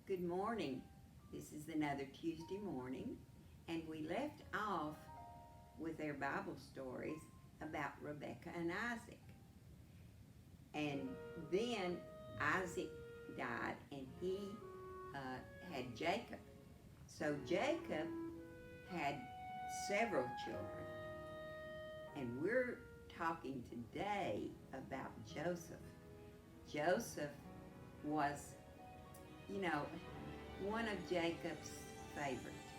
Good morning. This is another Tuesday morning, and we left off with our Bible stories about Rebecca and Isaac. And then Isaac died, and he had Jacob. So Jacob had several children, and we're talking today about Joseph. Joseph was, one of Jacob's favorites.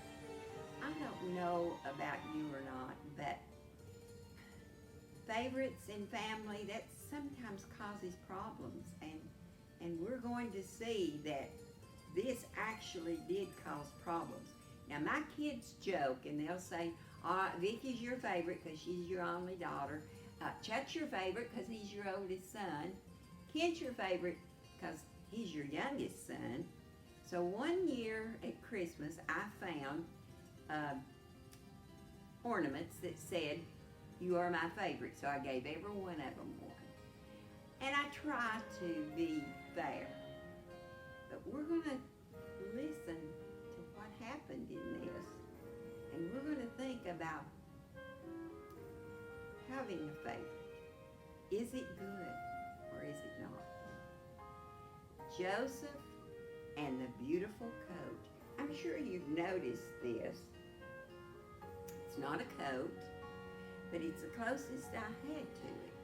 I don't know about you or not, but favorites in family, that sometimes causes problems. And we're going to see that this actually did cause problems. Now, my kids joke and they'll say, Vicky's your favorite because she's your only daughter. Chuck's your favorite because he's your oldest son. Kid's your favorite because he's your youngest son. So one year at Christmas, I found ornaments that said, "You are my favorite." So I gave every one of them one. And I try to be fair. But we're going to listen to what happened in this. And we're going to think about having a favorite. Is it good or is it not? Joseph and the beautiful coat. I'm sure you've noticed this. It's not a coat, but it's the closest I had to it.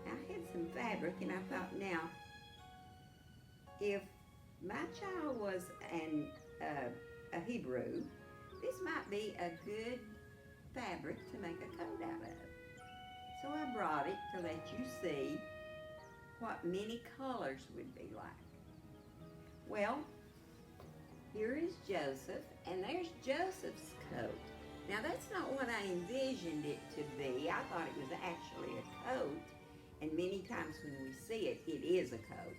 I had some fabric and I thought, now, if my child was a Hebrew, this might be a good fabric to make a coat out of. So I brought it to let you see what many colors would be like. Well, here is Joseph, and there's Joseph's coat. Now, that's not what I envisioned it to be. I thought it was actually a coat, and many times when we see it, it is a coat.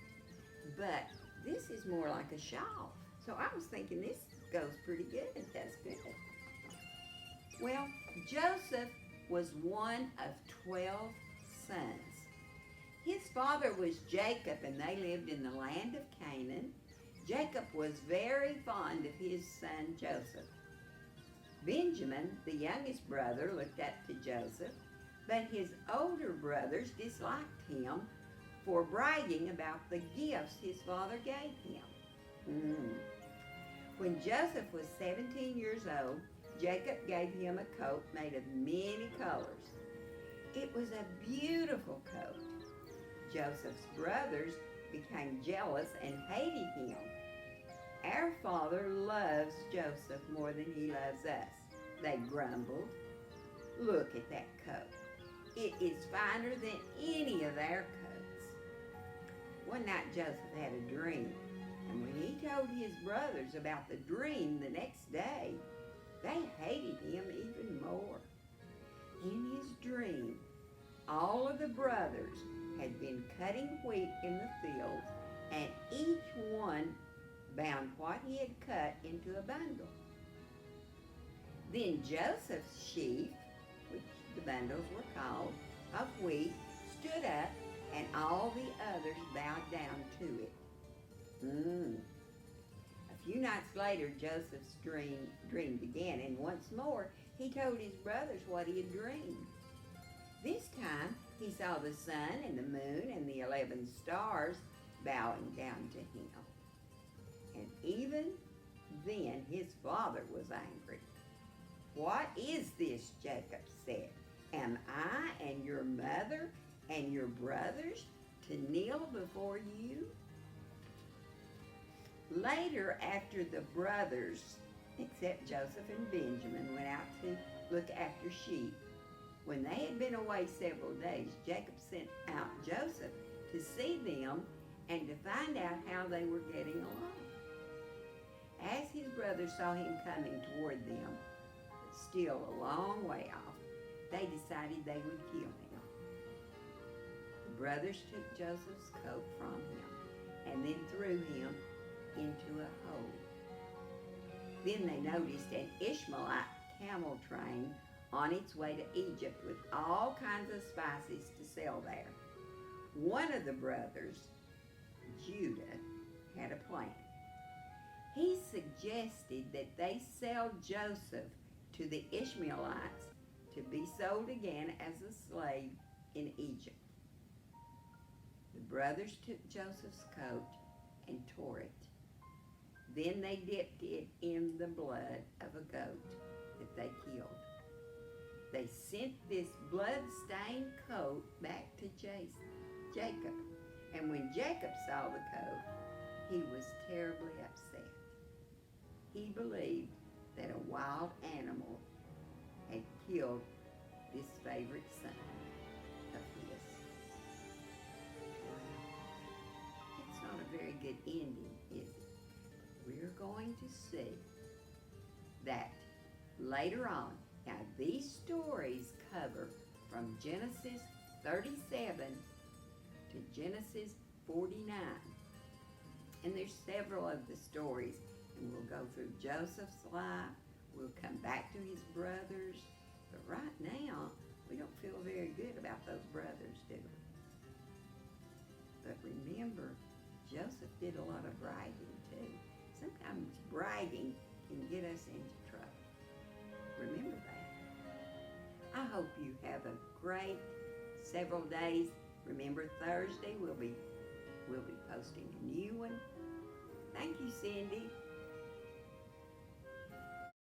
But this is more like a shawl. So I was thinking this goes pretty good. That's good. Well, Joseph was one of 12 sons. His father was Jacob, and they lived in the land of Canaan. Jacob was very fond of his son Joseph. Benjamin, the youngest brother, looked up to Joseph, but his older brothers disliked him for bragging about the gifts his father gave him. When Joseph was 17 years old, Jacob gave him a coat made of many colors. It was a beautiful coat. Joseph's brothers became jealous and hated him. Our father loves Joseph more than he loves us, they grumbled. Look at that coat. It is finer than any of our coats. One night Joseph had a dream, and when he told his brothers about the dream the next day, they hated him even more. In his dream, all of the brothers had been cutting wheat in the fields, and each one bound what he had cut into a bundle. Then Joseph's sheaf, which the bundles were called, of wheat, stood up, and all the others bowed down to it. A few nights later, Joseph's dream began, and once more he told his brothers what he had dreamed. This time he saw the sun and the moon and the 11 stars bowing down to him. And even then his father was angry. "What is this?" Jacob said. "Am I and your mother and your brothers to kneel before you?" Later, after the brothers, except Joseph and Benjamin, went out to look after sheep, when they had been away several days, Jacob sent out Joseph to see them and to find out how they were getting along. As his brothers saw him coming toward them, but still a long way off, they decided they would kill him. The brothers took Joseph's coat from him and then threw him into a hole. Then they noticed an Ishmaelite camel train on its way to Egypt with all kinds of spices to sell there. One of the brothers, Judah, had a plan. he suggested that they sell Joseph to the Ishmaelites to be sold again as a slave in Egypt. The brothers took Joseph's coat and tore it. Then they dipped it in the blood of a goat that they killed. They sent this blood-stained coat back to Jacob. And when Jacob saw the coat, he was terribly upset. He believed that a wild animal had killed this favorite son of his. Wow. It's not a very good ending, is it? We're going to see that later on. Now, these stories cover from Genesis 37 to Genesis 49. And there's several of the stories. And we'll go through Joseph's life. We'll come back to his brothers. But right now, we don't feel very good about those brothers, do we? But remember, Joseph did a lot of bragging too. Sometimes bragging can get us into trouble. Remember that. I hope you have a great several days. Remember, Thursday we'll be posting a new one. Thank you, Cindy.